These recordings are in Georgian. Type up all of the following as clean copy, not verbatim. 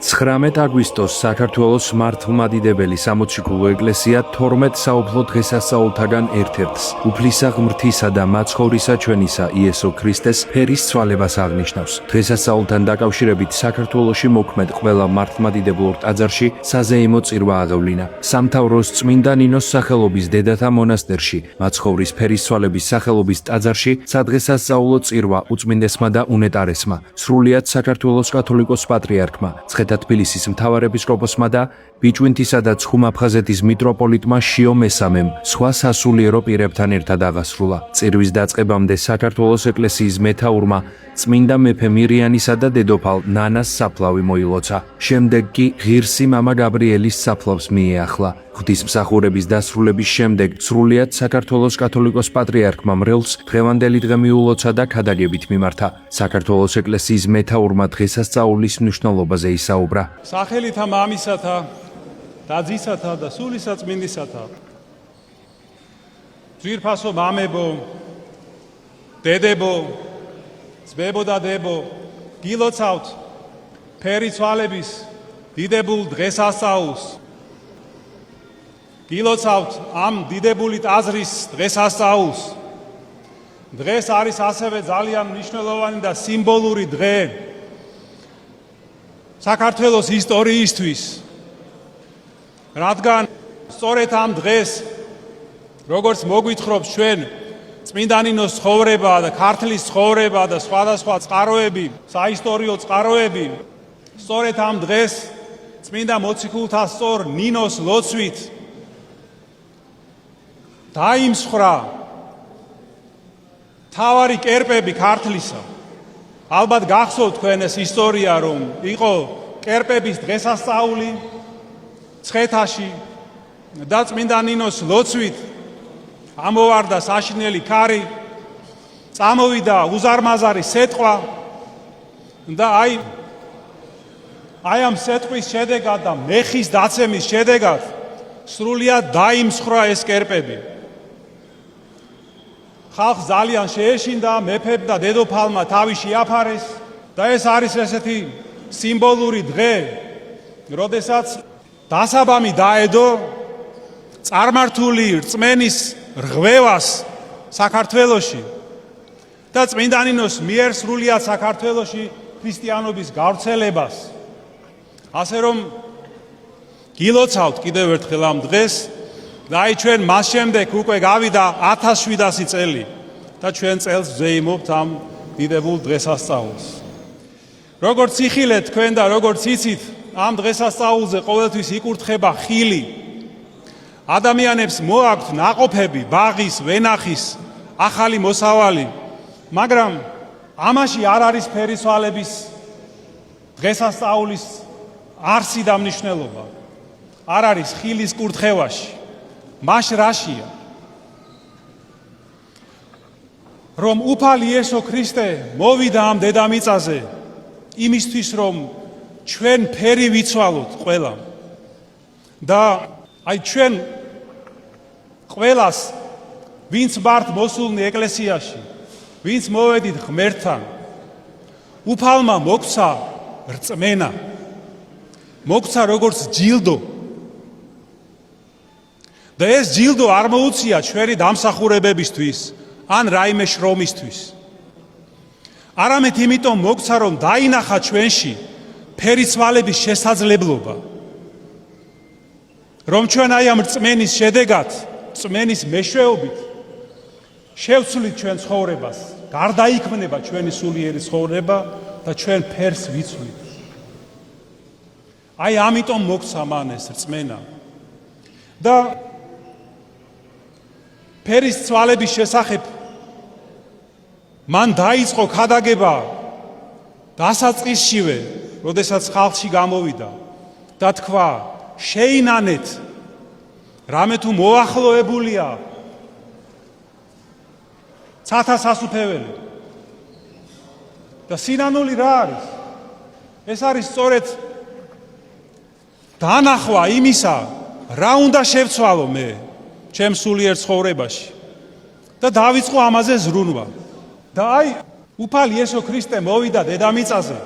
19 აგვისტოს საქართველოს მართლმადიდებელი სამოციქულო ეკლესია 12 საუფლო დღესასწაულთაგან ერთ-ერთს უფლისა ღმრთისა და მაცხოვრისა ჩვენისა იესო ქრისტეს ფერის ცვალებას აღნიშნავს. დღესასწაულთან დაკავშირებით საქართველოში მოქმედ ყველა მართლმადიდებლურ ტაძარში საზეიმო წირვა აღევლინა. სამთავროს წმინდა ნინოს სახელობის დედათა მონასტერში მაცხოვრის ფერის ცვალების სახელობის ტაძარში სადღესასწაულო წირვა უწმინდესმა და უნეტარესმა, სრულიად საქართველოს კათოლიკოს პატრიარქმა თბილისის მთავარეპისკოპოსმა და ბიჭვინთისა და ცხუმ-აფხაზეთის მიტროპოლიტმა შიო მესამემ სხვა სასულიერო პირებთან ერთად აღასრულა. წირვის დაწყებამდე საქართველოს ეკლესიის მეთაურმა წმინდა მეფე მირიანისა და დედოფალ ნანას საფლავი მოილოცა. შემდეგ კი ღირსი მამა გაბრიელის საფლავს მიეახლა. ღვთისმსახურების დასრულების შემდეგ სრულიად საქართველოს კათოლიკოს პატრიარქმა მრევლს დღევანდელი დღე მიულოცა და ქადაგებით მიმართა. საქართველოს ეკლესიის მეთაურმა დღესასწაულის მნიშვნელობაზე ისაუბრა. სახელითა მამისათა და ძისათა და სულისა წმინდისათა. ძვირფასო მამებო, დედებო, ძმებო და დებო, გილოცავთ ფერი ცვალების დიდებულ დღესასწაულს. გილოცავთ ამ დიდებული ტაძრის დღესასწაულს. დღეს არის ასევე ძალიან მნიშვნელოვანი და სიმბოლური დღე საქართველოს ისტორიისთვის. რადგან სწორედ ამ დღეს, როგორც მოგვითხრობს ჩვენ წმინდა ნინოს ცხოვრება და ქართლის ცხოვრება და სხვადასხვა წყაროები, საისტორიო წყაროები, სწორედ ამ დღეს წმინდა მოციქულთა სწორ ნინოს ლოცვით დაიმსხრა თავარი კერპები ქართლისა. ალბათ გახსოვთ თქვენ ეს ისტორია, რომ იყო კერპების დღესასწაული ცხეთაში და წმინდა ნინოს ლოცვით ამოვარდა საშინელი ქარი, წამოვიდა უზარმაზარი სეტყვა და აი ამ სეტყვის შედეგად და მეხის დაცემის შედეგად სრულიად დაიმსხრა ეს კერპები. ხალხს ძალიან შეეშინდა, მეფემ და დედოფალმა თავი შეაფარეს და ეს არის ესეთი სიმბოლური დღე, როდესაც დასაბამი დაედო წარმართული რწმენის რღვევას საქართველოში და წმინდა ნინოს მიერ სრულიად საქართველოში ქრისტიანობის გავრცელებას. ასე რომ გილოცავთ კიდევ ერთხელ ამ დღეს და აი ჩვენ მას შემდეგ უკვე გავიდა 1700 წელი და ჩვენ წელს ვზეიმობთ ამ დიდებულ დღესასწაულს. როგორც იხილეთ თქვენ და როგორც იცით, ამ დღესასწაულზე ყოველთვის იკურთხება ხილი. ადამიანებს მოაქვთ ნაყოფები, ბაღის, ვენახის, ახალი მოსავალი, მაგრამ ამაში არ არის ფერისვალების დღესასწაულის არსი და მნიშვნელობა. არ არის ხილის კურთხევაში. მას რაშია? რომ უფალი იესო ქრისტე მოვიდა ამ დედამიწაზე იმისთვის, რომ ჩვენ ფერი ვიცვალოთ ყველა. და აი ჩვენ ყველას, ვინც ვართ მოსულნი ეკლესიაში, ვინც მოვედით ღმერთთან, უფალმა მოგცა რწმენა, მოგცა როგორც ჯილდო. და ეს ჯილდო არ მოუწია ჩვენი დამსახურებებისთვის ან რაიმე შრომისთვის. არამედ იმიტომ მოგცა, რომ დაინახა ჩვენში ფერიცვალების შესაძლებლობა. რომ ჩვენ აი ამ რწმენის შედეგად, რწმენის მეშვეობით შევცვლით ჩვენ ცხოვრებას, გარდაიქმნება ჩვენი სულიერი ცხოვრება და ჩვენ ფერს ვიცვლით. აი ამიტომ მოგცა მან ეს რწმენა. და ფერის ცვალების შესახებ მან დაიწყო ქადაგება დასაწყისშივე, როდესაც ხალხში გამოვიდა და თქვა, შეინანეთ, რამე თუ მოახლოებულია ცათა სასუფეველი. და სინანული რა არის? ეს არის სწორედ დანახვა იმისა, რა უნდა შევცვალო მე ჩემ სულიერ ცხოვრებაში და დავიწყო ამაზე ზრუნვა. და აი უფალი იესო ქრისტე მოვიდა დედამიწაზე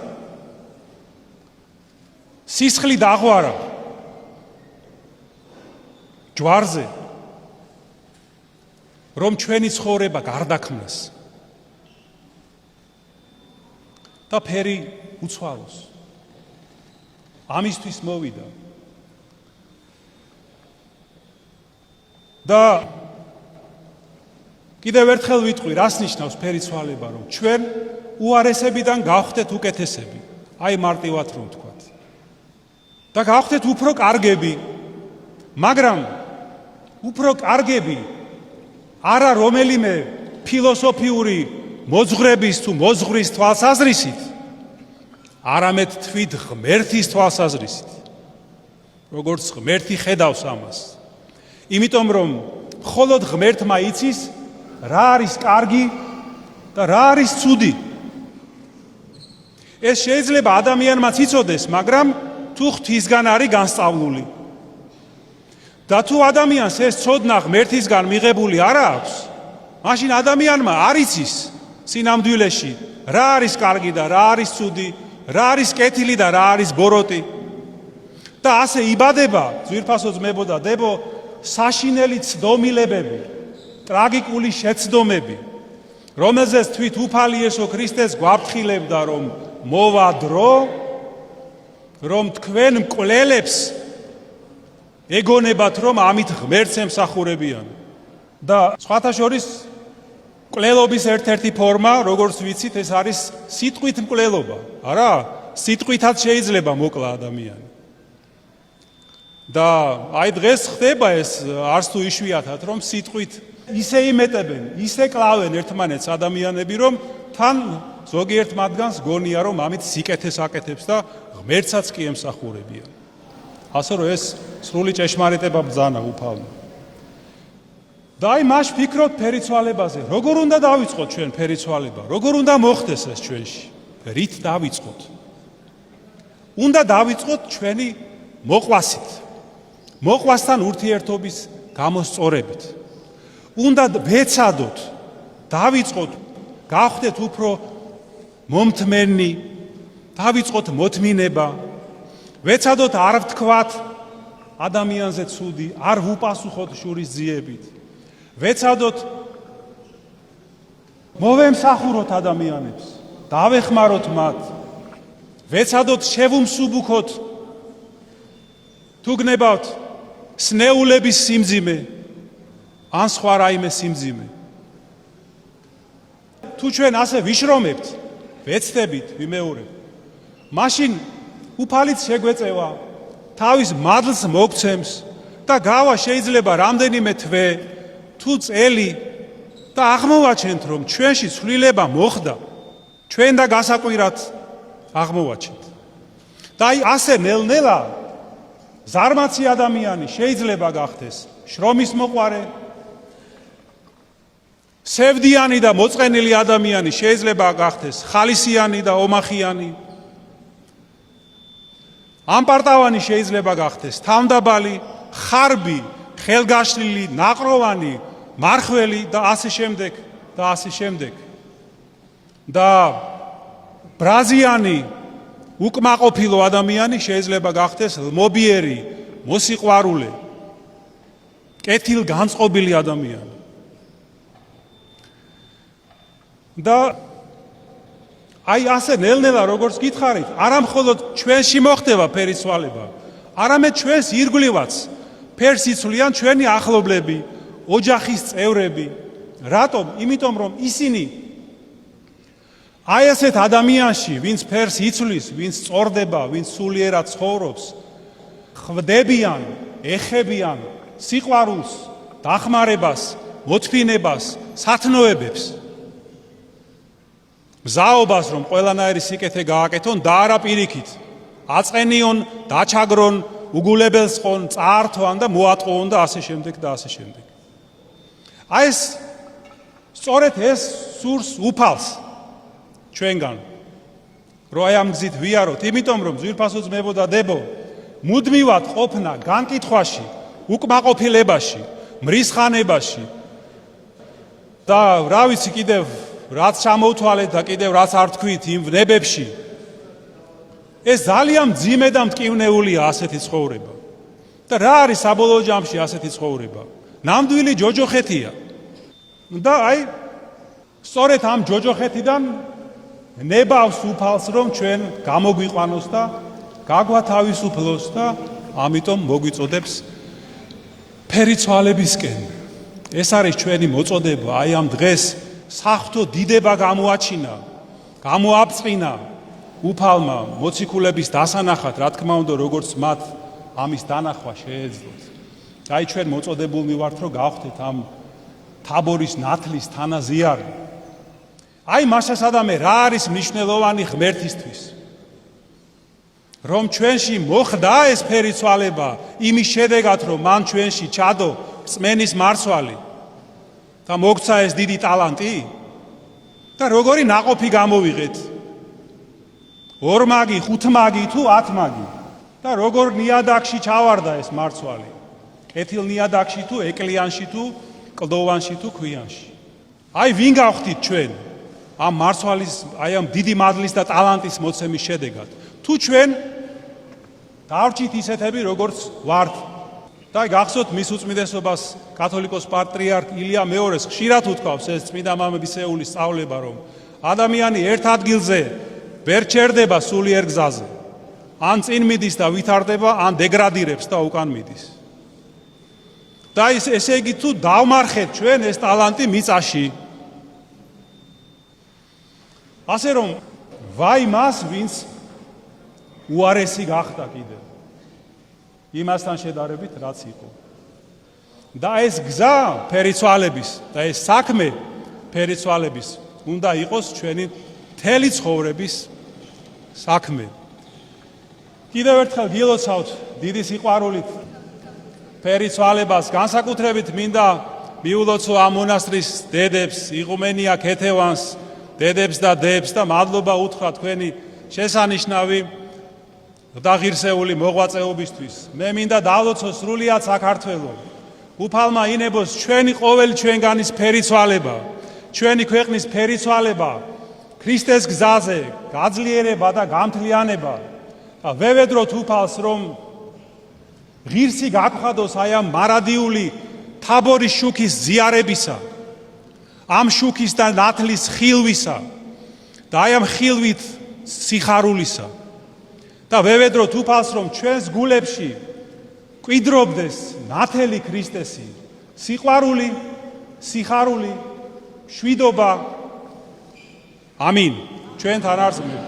სისხლი დაღვარა ჯვარზე, რომ ჩვენი ცხოვრება გარდაქმნას და ფერი უცვალოს. ამისთვის მოვიდა. და კიდევ ერთხელ ვიტყვი, რას ნიშნავს ფერიცვალება, რომ ჩვენ უარესებიდან გავხდეთ უკეთესები, აი მარტივად რომ ვთქვათ. და გავხდეთ უფრო კარგები, მაგრამ უფრო კარგები არა რომელიმე ფილოსოფიური მოძღვრების თუ მოძღვრის თვალსაზრისით, არამედ თვით ღმერთის თვალსაზრისით. როგორც ღმერთი ხედავს ამას. იმიტომ რომ მხოლოდ ღმერთმა იცის რა არის კარგი და რა არის ცუდი. ეს შეიძლება ადამიანმაც იცოდეს, მაგრამ თუ ღვთისგან არის განსწავლული. და თუ ადამიანს ეს ცოდნა ღმერთისგან მიღებული არ აქვს, მაშინ ადამიანმა არ იცის სინამდვილეში რა არის კარგი და რა არის ცუდი, რა არის კეთილი და რა არის ბოროტი. და ასე იბადება, ძვირფასო ძმებო და დებო, საშინელი ცდომილებები, ტრაგიკული შეცდომები, რომელზეც თვით უფალი იესო ქრისტეს გვაფრთხილებდა, რომ მოვა დრო, რომ თქვენ მკვლელებს ეგონებათ, რომ ამით ღმერთს ემსახურებიან. და სხვათა შორის მკვლელობის ერთ-ერთი ფორმა, როგორც ვიცით, ეს არის სიტყვით მკვლელობა. არა, სიტყვითაც შეიძლება მოკლა ადამიანი. და აი დღეს ხდება ეს არც თუ იშვიათად, რომ სიტყვით ისე იმეტებენ, ისე კლავენ ერთმანეთს ადამიანები, რომ თან ზოგიერთ მათგანს გონია, რომ ამით სიკეთეს აკეთებს და ღმერთსაც კი ემსახურებიან. ასე რომ ეს სრული ჭეშმარიტება ბრძანა უფალმა. და აი მას ფიქრობთ ფერიცვალებაზე, როგორ უნდა დავიწყოთ ჩვენ ფერიცვალება, როგორ უნდა მოხდეს ეს ჩვენში, რით დავიწყოთ? უნდა დავიწყოთ ჩვენი მოყვასით, მოყვასთან ურთიერთობის გამოსწორებით. უნდა ვეცადოთ, დავიწყოთ, გავხდეთ უფრო მომთმენი, დავიწყოთ მოთმინება, ვეცადოთ არ ვთქვათ ადამიანზე ცუდი, არ ვუპასუხოთ შურის ძიებით. ვეცადოთ მოვემსახუროთ ადამიანებს, დავეხმაროთ მათ. ვეცადოთ შევუმსუბუქოთ თუ გნებავთ სნეულების სიმძიმე ან სხვა რაიმე სიმძიმე. თუ ჩვენ ასე ვიშრომებთ, ვეცდებით, ვიმეორებთ, მაშინ უფალიც შეგვეწევა, თავის მადლს მოგცემს და გავა შეიძლება რამდენიმე თვე თუ წელი და აღმოვაჩენთ, რომ ჩვენში ცვლილება მოხდა, ჩვენ და გასაკვირად აღმოვაჩენთ. და აი ასე ნელ-ნელა ზარმაცი ადამიანი შეიძლება გახდეს შრომის მოყვარე, სევდიანი და მოწყენილი ადამიანი შეიძლება გახდეს ხალისიანი და ომახიანი, ამპარტავანი შეიძლება გახდეს თავმდაბალი, ხარბი, ხელგაშლილი, ნაყროვანი, მარხველი და ასე შემდეგ და ასე შემდეგ. და ბრაზიანი, უკმაყოფილო ადამიანი შეიძლება გახდეს ლმობიერი, მოსიყვარულე, კეთილგანწყობილი ადამიანი. და აი ასე ნელ-ნელა როგორც გითხარით, არა მხოლოდ ჩვენში მოხდება ფერიცვალება, არამედ ჩვენს ირგვლივაც ფერს იცვლიან ჩვენი ახლობლები, ოჯახის წევრები. რატომ? იმიტომ რომ ისინი აი ასეთ ადამიანში, ვინც ფერს იცვლის, ვინც წორდება, ვინც სულიერად ცხოვრობს, ხვდებიან, ეხებიან სიყვარულს, დახმარებას, მოთმინებას, სათნოებებს. მზაობას, რომ ყველანაირი სიკეთე გააკეთონ და არა პირიქით, აწენიონ, დაჩაგრონ, უგულებელს ყონ, წაართვან და მოატყუონ და ასე შემდეგ და ასე შემდეგ. აი ეს სწორედ ეს სურს უფალს ჩვენგან, რომ აი ამ გზით ვიაროთ, იმიტომ რომ ძვირფასო ძმებო და დებო, მუდმივად ყოფნა განკითხვაში, უკმაყოფილებაში, მრისხანებაში და რა ვიცი კიდევ რაც ჩამოვთვალეთ და კიდევ რაც არ თქვით იმ ვნებებში, ეს ძალიან მძიმე და მტკივნეულია ასეთი ცხოვრება. და რა არის საბოლოო ჯამში ასეთი ცხოვრება? ნამდვილი ჯოჯოხეთია. და აი სწორედ ამ ჯოჯოხეთიდან ნებავს უფალს, რომ ჩვენ გამოგვიყვანოს და გაგვათავისუფლოს და ამიტომ მოგვიწოდებს ფერიცვალებისკენ. ეს არის ჩვენი მოწოდება. აი ამ დღეს საღვთო დიდება გამოაჩინა, გამოაბწყინა უფალმა მოციქულების დასანახად, რა თქმა უნდა, როგორც მათ ამის დანახვა შეეძლოთ. აი ჩვენ მოწოდებულნი ვართ, რომ გავხდეთ ამ თაბორის ნათლის თანაზიარი. აი მასასადამე რა არის მნიშვნელოვანი ღმერთისთვის? რომ ჩვენში მოხდა ეს ფერიცვალება იმის შედეგად, რომ მან ჩვენში ჩადო წმენის მარცვალი და მოგცა ეს დიდი ტალანტი და როგორი ნაყოფი გამოვიღეთ? ორმაგი, ხუთმაგი თუ 10 მაგი და როგორ ნიადაგში ჩავარდა ეს მარცვალი? კეთილ ნიადაგში თუ ეკლიანში თუ კლდოვანში თუ ქვიანში? აი ვინ გავხდით ჩვენ ამ მარცვალის, აი ამ დიდი მადლის და ტალანტის მოცემის შედეგად? თუ ჩვენ დავრჩით ისეთები, როგორც ვართ. და გახსოვთ მის უწმიდესობას კათოლიკოს პატრიარქ ილია მეორეს ხშირად უთქვავს ეს წმინდა მამების ეულის სწავლება, რომ ადამიანი ერთ ადგილზე ვერ ჩერდება სულიერ გზაზე. ან წინ მიდის და ვითარდება, ან დეგრადირებს და უკან მიდის. და ესე იგი თუ დავმარხეთ ჩვენ ეს ტალანტი მიწაში, ასე რომ ვაი მას, ვინც უარესი გახდა კიდევ იმასთან შედარებით, რაც იყო. და ეს გზა ფერიცვალების და ეს საქმე ფერიცვალების უნდა იყოს ჩვენი მთელი ცხოვრების საქმე. კიდევ ერთხელ გილოცავთ დიდი სიყვარულით ფერიცვალებას, განსაკუთრებით მინდა მიულოცო ამ მონასტრის დედებს, იღუმენია ქეთევანს, დედებს და დებს და მადლობა უთხრა თქვენი შესანიშნავი და ღირსეული მოღვაწეობისთვის. მე მინდა დავლოცო სრულიად საქართველო. უფალმა ინებოს ჩვენი ყოველი ჩვენგანის ფერიცვალება, ჩვენი ქვეყნის ფერიცვალება, ქრისტეს გზაზე გაძლიერება და გამთლიანება. და ვევედროთ უფალს, რომ ღირსი გაგხადოს აი ამ მარადიული თაბორის შუქის ზიარებისა, ამ შუქის და ნათლის ხილვისა და აი ამ ხილვით სიხარულისა. და ვევედროთ უფალს, რომ ჩვენს გულებში კვიდრობდეს ნათელი ქრისტესი, სიყვარული, სიხარული, შვიდობა. ამინ. ჩვენთან არსებობ.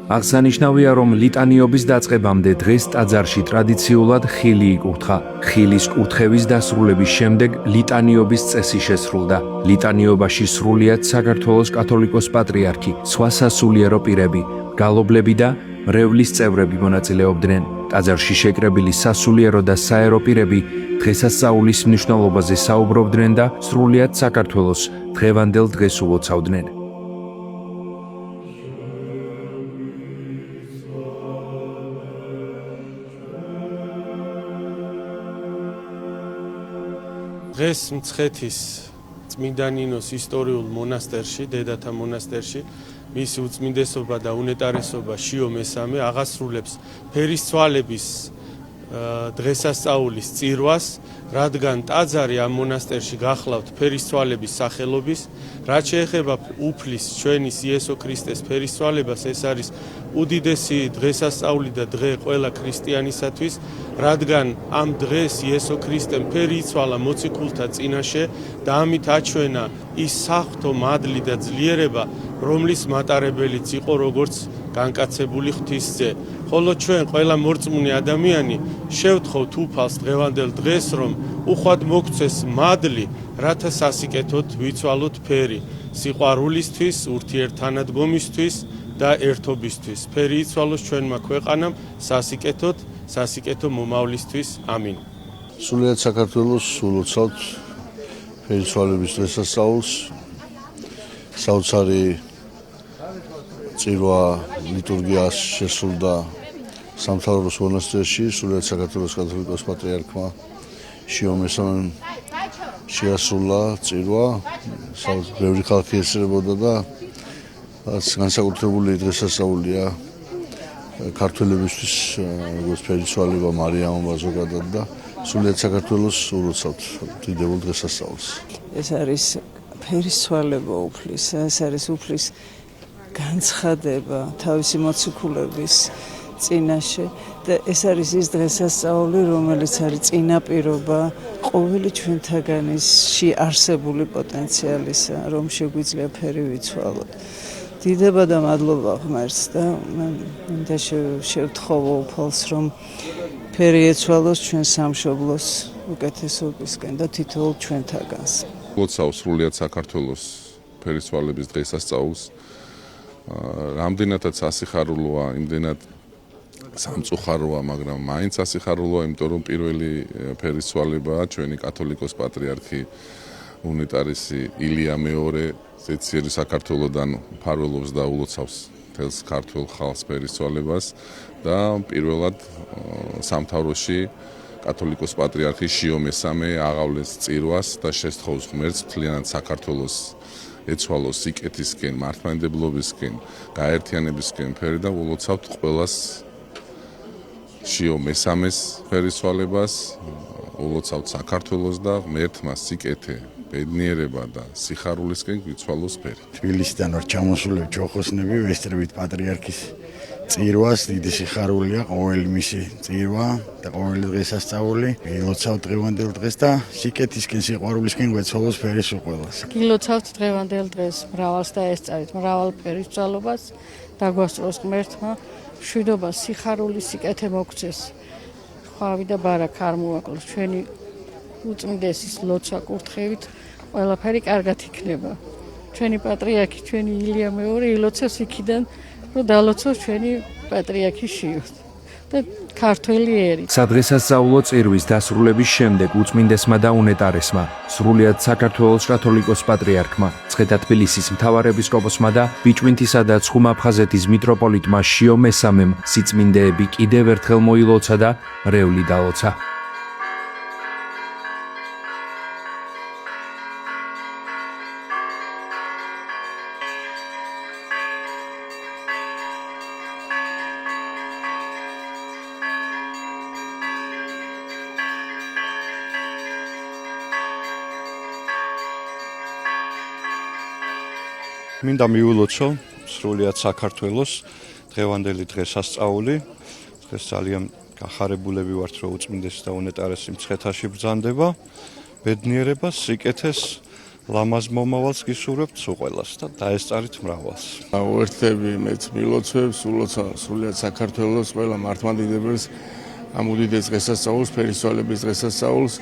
აღსანიშნავია, რომ ლიტანიობის დაწყებამდე დღეს ტაძარში ტრადიციულად ხილი იკურთხა. ხილის კურთხევის დასრულების შემდეგ ლიტანიობის წესი შესრულდა. ლიტანიობაში სრულიად საქართველოს კათოლიკოს პატრიარქი, სხვა სასულიერო პირები, გალობლები და მრევლის წევრები მონაწილეობდნენ. ტაძარში შეკრებილი სასულიერო და საერო პირები დღესასწაულის მნიშვნელობაზე საუბრობდნენ და სრულიად საქართველოს დღევანდელ დღეს ულოცავდნენ. დღეს მცხეთის წმინდა ნინოს ისტორიულ მონასტერში, დედათა მონასტერში, მისი უწმინდესობა და უნეტარესობა შიო მესამე აღასრულებს ფერისცვალების დღესასწაულის წირვას, რადგან ტაძარი ამ მონასტერში გახლავთ ფერისცვალების სახელობის, რაც შეეხება უფლის ჩვენის იესო ქრისტეს ფერისცვალებას, ეს არის უდიდესი დღესასწაული და დღე ყველა ქრისტიანისათვის, რადგან ამ დღეს იესო ქრისტემ ფერი იცვალა მოციქულთა წინაშე და ამით აჩვენა ის საღვთო მადლი და ძლიერება, რომლის მატარებელიც იყო როგორც განკაცებული ღვთისძე. ხოლო ჩვენ ყველა მორწმუნე ადამიანი შევთხოვთ უფალს დღევანდელ დღეს, რომ უხვად მოგცეს მადლი, რათა სასიკეთოდ ვიცვალოთ ფერი, სიყვარულისთვის, ურთიერთთანადგომისთვის და ერთობისთვის. ფერი იცვალოს ჩვენმა ქვეყანამ სასიკეთოდ, სასიკეთო მომავლისთვის. ამინ. სრულიად საქართველოს ულოცავთ ფერისცვალების დღესასწაულს. საოცარი წირვა ლიტურგიას შესრულდა სამთავროს მონასტერში, სრულიად საქართველოს კათოლიკოს პატრიარქმა შიო მესამემ შეასრულა წირვა, ბევრი ხალხი ესწრებოდა და განსაკუთრებული დღესასწაულია ქართველებისთვის როგორც ფერიცვალება მარიამობა ზოგადად და სრულიად საქართველოს ულოცავთ დიდებულ დღესასწაულს. ეს არის ფერისცვალება უფლის, ეს არის უფლის განცხადება თავისი მოციქულების წინაშე და ეს არის ის დღესასწაული, რომელიც არის წინაპირობა ყოველი ჩვენთაგანისში არსებული პოტენციალისა, რომ შეგვიძლია ფერი ვიცვალოთ. დიდება და მადლობა ღმერთს და მინდა შევთხოვო უფალს, რომ ფერი ეცვალოს ჩვენ სამშობლოს უკეთესობისკენ და თითოეულ ჩვენთაგანს. ულოცავ სრულიად საქართველოს ფერისცვალების დღესასწაულს. რამდენადაც ასიხარულოა, იმდენად სამწუხაროა, მაგრამ მაინც ასიხარულოა, იმიტომ რომ პირველი ფერისცვალებაა ჩვენი კათოლიკოს პატრიარქი უნეტარესი ილია მეორე ზეციერი საქართველოდან მფარველობს და ულოცავს მთელს ქართულ ხალხს ფერისცვალებას და პირველად სამთავროში კათოლიკოს პატრიარქი შიო მესამე აღავლეს წირვას და შესთხოვს ღმერთს მთლიანად საქართველოს ეცვალოს სიკეთისკენ, მართლმადიდებლობისკენ, გაერთიანებისკენ ფერი და ულოცავთ ყველას შიო მესამეს ფერისცვალებას, ულოცავთ საქართველოს და ღმერთმა სიკეთე, ბედნიერება და სიხარულისკენ გვიცვალოს ფერი. თბილისიდან ვარ ჩამოსული ჯოხოსნები, ვესწრებით პატრიარქის წირვას, დიდი სიხარულია ყოველი მისი წირვა და ყოველი დღესასწაული. გილოცავთ დღევანდელ დღეს და სიკეთისკენ, სიყვარულისკენ გვეცვალოს ფერი სულ ყველას. გილოცავთ დღევანდელ დღეს მრავალს და ესწარით მრავალ ფერისცვალობას და გვასწროს ღმერთმა მშვიდობა, სიხარული, სიკეთე მოგცეს. ხვავი და ბარაქა არ მოაკლოს ჩვენი უწმინდესის ლოცვა კურთხევით ყველაფერი კარგად იქნება. ჩვენი პატრიარქი, ჩვენი ილია მეორე ილოცავს იქიდან, რომ დალოცოს ჩვენი პატრიარქი შიოს და ქართველი ერი. სადღესასწაულო წირვის დასრულების შემდეგ უწმინდესმა და უნეტარესმა, სრულიად საქართველოს კათოლიკოს პატრიარქმა, ცხეთა თბილისის მთავარეპისკოპოსმა და ბიჭვინთისა და ცხუმ-აფხაზეთის მიტროპოლიტმა შიო მესამემ სიწმინდეები კიდევ ერთხელ მოილოცა და რეული დალოცა. მინდა მიულოცო სრულიად საქართველოს დღევანდელი დღესასწაული. დღეს ძალიან გახარებულები ვართ, რომ უწმინდესი და უნეტარესი მცხეთაში ბრძანდება. ბედნიერებას, სიკეთეს, ლამაზ მომავალს გისურვებთ სულ ყველას და დაესწარით მრავალს. ვერთდები მეც მილოცვებს, ულოცავ სრულიად საქართველოს ყველა მართლმადიდებელს ამ უდიდეს დღესასწაულს, ფერისცვალების დღესასწაულს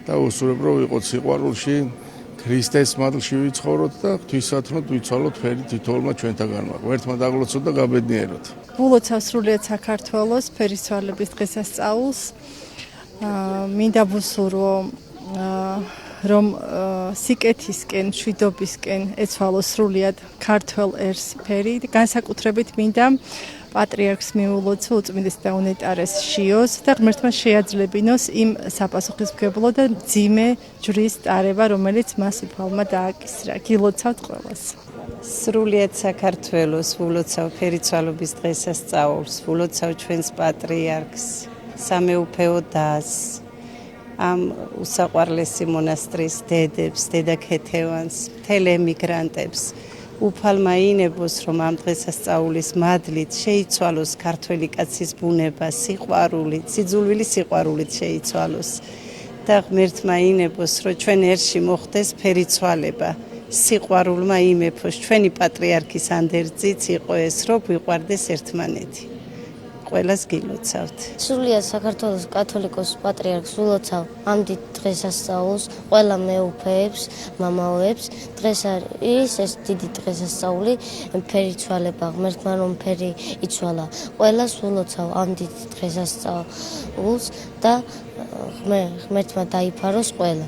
და უსურვებ, რომ ვიყოთ სიყვარულში, ქრისტეს მადლში ვიცხოვროთ და ღვთისათნოთ ვიცვალოთ ფერი თითოეულმა ჩვენთაგანმა. ღმერთმა დაგლოცოთ და გაბედნიეროთ. ულოცავ სრულიად საქართველოს ფერისცვალების დღესასწაულს. მინდა ვუსურვო რომ სიკეთისკენ, მშვიდობისკენ ეცვალოს სრულიად ქართველ ერს ფერი. განსაკუთრებით მინდა პატრიარქს მიულოცო უწმინდესი და უნეტარეს შიოს და ღმერთმა შეაძლებინოს იმ საპასუხისმგებლო და მძიმე ჯვრის ტარება, რომელიც მას უფალმა დააკისრა. გილოცავთ ყველას. სრულიად საქართველოს ულოცავ ფერიცვალობის დღესასწაულს, ულოცავ ჩვენს პატრიარქს, სამეუფეო დას, ამ უსაყვარლესი მონასტრის დედებს, დედაქეთევანს, მთელ ემიგრანტებს, უფალმა ინებოს, რომ ამ დღესასწაულის მადლით შეიცვალოს ქართველი კაცის ბუნება, სიყვარული, სიძულვილი სიყვარულით შეიცვალოს და ღმერთმა ინებოს, რომ ჩვენ ერში მოხდეს ფერიცვალება. სიყვარულმა იმეფოს, ჩვენი პატრიარქის ანდერძიც იყო ეს, რომ გვიყვარდეს ერთმანეთი. ყველას გილოცავთ. სრულიად საქართველოს კათოლიკოს პატრიარქს ულოცავ ამ დიდ დღესასწაულს, ყველა მეუფეებს, მამაოებს. დღეს არის ეს დიდი დღესასწაული, ფერიცვალება, ღმერთმა რომ ფერი იცვალა. ყველას ულოცავ ამ დიდ დღესასწაულს და ღმერთმა დაიფაროს ყველა.